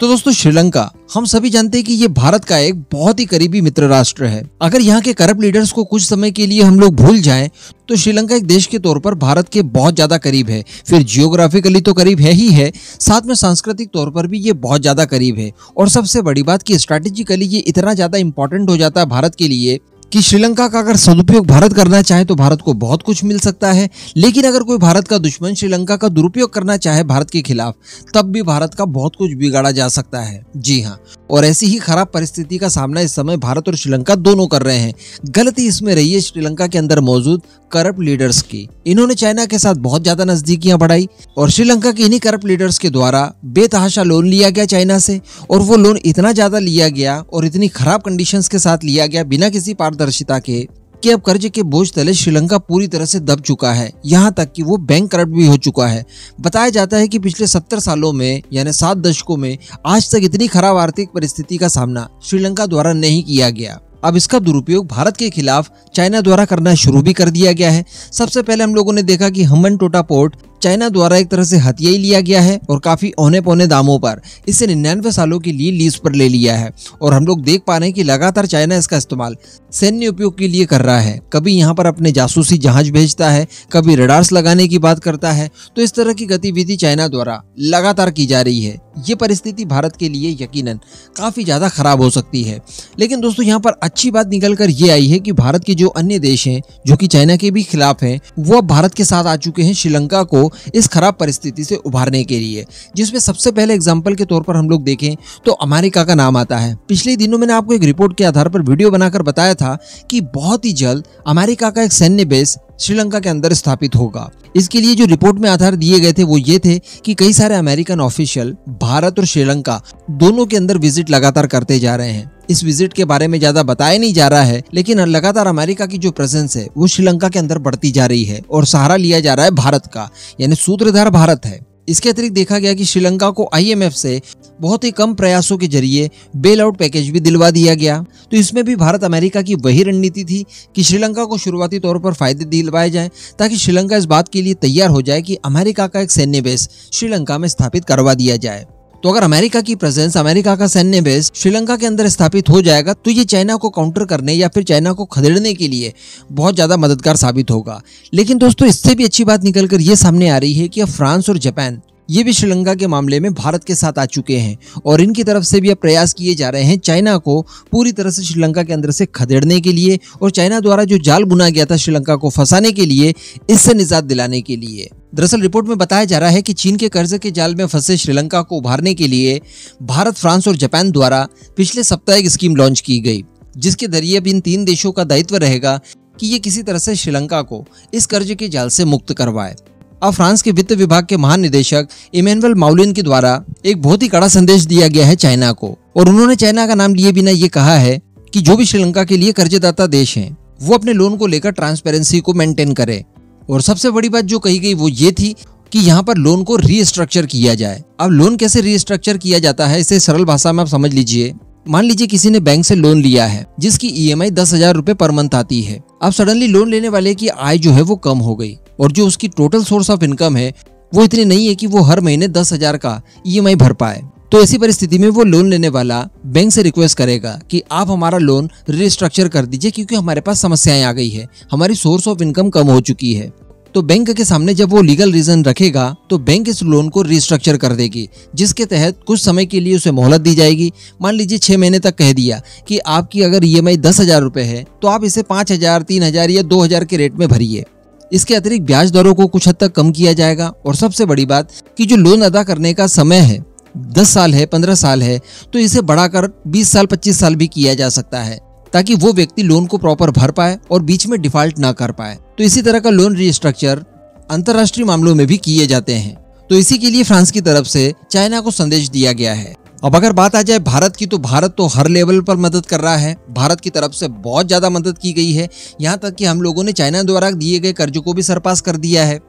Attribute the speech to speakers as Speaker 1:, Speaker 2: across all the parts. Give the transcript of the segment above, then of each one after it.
Speaker 1: तो दोस्तों श्रीलंका हम सभी जानते हैं कि ये भारत का एक बहुत ही करीबी मित्र राष्ट्र है। अगर यहाँ के करप्ट लीडर्स को कुछ समय के लिए हम लोग भूल जाएं तो श्रीलंका एक देश के तौर पर भारत के बहुत ज्यादा करीब है। फिर जियोग्राफिकली तो करीब है ही है, साथ में सांस्कृतिक तौर पर भी ये बहुत ज्यादा करीब है। और सबसे बड़ी बात कि स्ट्रैटेजिकली ये इतना ज्यादा इंपॉर्टेंट हो जाता है भारत के लिए कि श्रीलंका का अगर सदुपयोग भारत करना चाहे तो भारत को बहुत कुछ मिल सकता है, लेकिन अगर कोई भारत का दुश्मन श्रीलंका का दुरुपयोग करना चाहे भारत के खिलाफ तब भी भारत का बहुत कुछ बिगाड़ा जा सकता है। जी हाँ, और ऐसी ही खराब परिस्थिति का सामना इस समय भारत और श्रीलंका दोनों कर रहे हैं। गलती इसमें रही है श्रीलंका के अंदर मौजूद करप्ट लीडर्स की। इन्होंने चाइना के साथ बहुत ज्यादा नजदीकियां बढ़ाई और श्रीलंका के इन्हीं करप्ट लीडर्स के द्वारा बेतहाशा लोन लिया गया चाइना से, और वो लोन इतना ज्यादा लिया गया और इतनी खराब कंडीशंस के साथ लिया गया बिना किसी पारदर्शिता के कि अब कर्ज के बोझ तले श्रीलंका पूरी तरह से दब चुका है। यहाँ तक कि वो बैंक करप्ट भी हो चुका है। बताया जाता है कि पिछले 70 सालों में यानी 7 दशकों में आज तक इतनी खराब आर्थिक परिस्थिति का सामना श्रीलंका द्वारा नहीं किया गया। अब इसका दुरुपयोग भारत के खिलाफ चाइना द्वारा करना शुरू भी कर दिया गया है। सबसे पहले हम लोगों ने देखा कि हम्बनटोटा पोर्ट चाइना द्वारा एक तरह से हथिया ही लिया गया है और काफी औने पौने दामों पर इसे 99 सालों के लिए लीज पर ले लिया है। और हम लोग देख पा रहे हैं कि लगातार चाइना इसका इस्तेमाल सैन्य उपयोग के लिए कर रहा है। कभी यहाँ पर अपने जासूसी जहाज भेजता है, कभी रडार्स लगाने की बात करता है। तो इस तरह की गतिविधि चाइना द्वारा लगातार की जा रही है। ये परिस्थिति भारत के लिए यकीनन काफी ज्यादा खराब हो सकती है। लेकिन दोस्तों यहाँ पर अच्छी बात निकल कर ये आई है कि भारत के जो अन्य देश हैं जो कि चाइना के भी खिलाफ हैं, वो अब भारत के साथ आ चुके हैं श्रीलंका को इस खराब परिस्थिति से उभारने के लिए। जिसमें सबसे पहले एग्जांपल के तौर पर हम लोग देखें तो अमेरिका का नाम आता है। पिछले दिनों मैंने आपको एक रिपोर्ट के आधार पर वीडियो बनाकर बताया था कि बहुत ही जल्द अमेरिका का एक सैन्य बेस श्रीलंका के अंदर स्थापित होगा। इसके लिए जो रिपोर्ट में आधार दिए गए थे वो ये थे कि कई सारे अमेरिकन ऑफिशियल भारत और श्रीलंका दोनों के अंदर विजिट लगातार करते जा रहे हैं। इस विजिट के बारे में ज्यादा बताया नहीं जा रहा है, लेकिन लगातार अमेरिका की जो प्रेजेंस है वो श्रीलंका के अंदर बढ़ती जा रही है और सहारा लिया जा रहा है भारत का, यानी सूत्रधार भारत है। इसके अतिरिक्त देखा गया कि श्रीलंका को IMF से बहुत ही कम प्रयासों के जरिए बेल आउट पैकेज भी दिलवा दिया गया। तो इसमें भी भारत अमेरिका की वही रणनीति थी कि श्रीलंका को शुरुआती तौर पर फायदे दिलवाए जाएं ताकि श्रीलंका इस बात के लिए तैयार हो जाए कि अमेरिका का एक सैन्य बेस श्रीलंका में स्थापित करवा दिया जाए। तो अगर अमेरिका की प्रेजेंस, अमेरिका का सैन्य बेस श्रीलंका के अंदर स्थापित हो जाएगा तो ये चाइना को काउंटर करने या फिर चाइना को खदेड़ने के लिए बहुत ज्यादा मददगार साबित होगा। लेकिन दोस्तों इससे भी अच्छी बात निकलकर ये सामने आ रही है कि अब फ्रांस और जापान ये भी श्रीलंका के मामले में भारत के साथ आ चुके हैं और इनकी तरफ से भी अब प्रयास किए जा रहे हैं चाइना को पूरी तरह से श्रीलंका के अंदर से खदेड़ने के लिए और चाइना द्वारा जो जाल बुना गया था श्रीलंका को फंसाने के लिए, इससे निजात दिलाने के लिए। दरअसल रिपोर्ट में बताया जा रहा है कि चीन के कर्ज के जाल में फंसे श्रीलंका को उभारने के लिए भारत, फ्रांस और जापान द्वारा पिछले सप्ताह एक स्कीम लॉन्च की गई, जिसके जरिए अब इन 3 देशों का दायित्व रहेगा कि ये किसी तरह से श्रीलंका को इस कर्ज के जाल से मुक्त करवाए। अब फ्रांस के वित्त विभाग के महानिदेशक इमैनुअल माउलिन के द्वारा एक बहुत ही कड़ा संदेश दिया गया है चाइना को, और उन्होंने चाइना का नाम लिए बिना ये कहा है कि जो भी श्रीलंका के लिए कर्जदाता देश हैं वो अपने लोन को लेकर ट्रांसपेरेंसी को मेंटेन करे। और सबसे बड़ी बात जो कही गई वो ये थी कि यहाँ पर लोन को रीस्ट्रक्चर किया जाए। अब लोन कैसे रीस्ट्रक्चर किया जाता है इसे सरल भाषा में आप समझ लीजिए। मान लीजिए किसी ने बैंक से लोन लिया है जिसकी EMI 10,000 रुपए पर मंथ आती है। अब सडनली लोन लेने वाले की आय जो है वो कम हो गई और जो उसकी टोटल सोर्स ऑफ इनकम है वो इतनी नहीं है कि वो हर महीने 10,000 का EMI भर पाए। तो ऐसी परिस्थिति में वो लोन लेने वाला बैंक से रिक्वेस्ट करेगा कि आप हमारा लोन रिस्ट्रक्चर कर दीजिए क्योंकि हमारे पास समस्याएं आ गई है, हमारी सोर्स ऑफ इनकम कम हो चुकी है। तो बैंक के सामने जब वो लीगल रीजन रखेगा तो बैंक इस लोन को रिस्ट्रक्चर कर देगी, जिसके तहत कुछ समय के लिए उसे मोहलत दी जाएगी। मान लीजिए 6 महीने तक कह दिया कि आपकी अगर EMI 10,000 रुपए है तो आप इसे 5,000, 3,000 या 2,000 के रेट में भरिए। इसके अतिरिक्त ब्याज दरों को कुछ हद तक कम किया जाएगा। और सबसे बड़ी बात कि जो लोन अदा करने का समय है 10 साल है, 15 साल है, तो इसे बढ़ाकर 20 साल, 25 साल भी किया जा सकता है ताकि वो व्यक्ति लोन को प्रॉपर भर पाए और बीच में डिफॉल्ट ना कर पाए। तो इसी तरह का लोन रिस्ट्रक्चर अंतर्राष्ट्रीय मामलों में भी किए जाते हैं। तो इसी के लिए फ्रांस की तरफ से चाइना को संदेश दिया गया है। अब अगर बात आ जाए भारत की, तो भारत तो हर लेवल पर मदद कर रहा है। भारत की तरफ से बहुत ज्यादा मदद की गई है, यहाँ तक कि हम लोगों ने चाइना द्वारा दिए गए कर्जों को भी सरपास कर दिया है।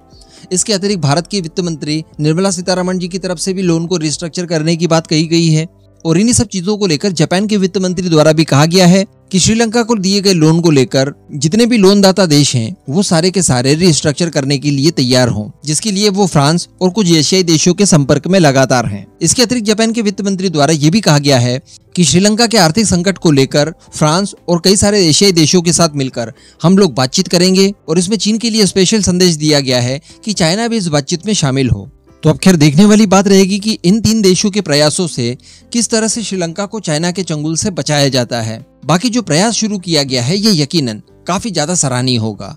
Speaker 1: इसके अतिरिक्त भारत की वित्त मंत्री निर्मला सीतारमण जी की तरफ से भी लोन को रिस्ट्रक्चर करने की बात कही गई है। और इन्हीं सब चीजों को लेकर जापान के वित्त मंत्री द्वारा भी कहा गया है कि श्रीलंका को दिए गए लोन को लेकर जितने भी लोनदाता देश हैं वो सारे के सारे रिस्ट्रक्चर करने के लिए तैयार हों, जिसके लिए वो फ्रांस और कुछ एशियाई देशों के संपर्क में लगातार हैं। इसके अतिरिक्त जापान के वित्त मंत्री द्वारा ये भी कहा गया है कि श्रीलंका के आर्थिक संकट को लेकर फ्रांस और कई सारे एशियाई देशों के साथ मिलकर हम लोग बातचीत करेंगे, और इसमें चीन के लिए स्पेशल संदेश दिया गया है कि चाइना भी इस बातचीत में शामिल हो। तो अब खैर देखने वाली बात रहेगी कि इन 3 देशों के प्रयासों से किस तरह से श्रीलंका को चाइना के चंगुल से बचाया जाता है। बाकी जो प्रयास शुरू किया गया है ये यकीनन काफी ज्यादा सराहनीय होगा।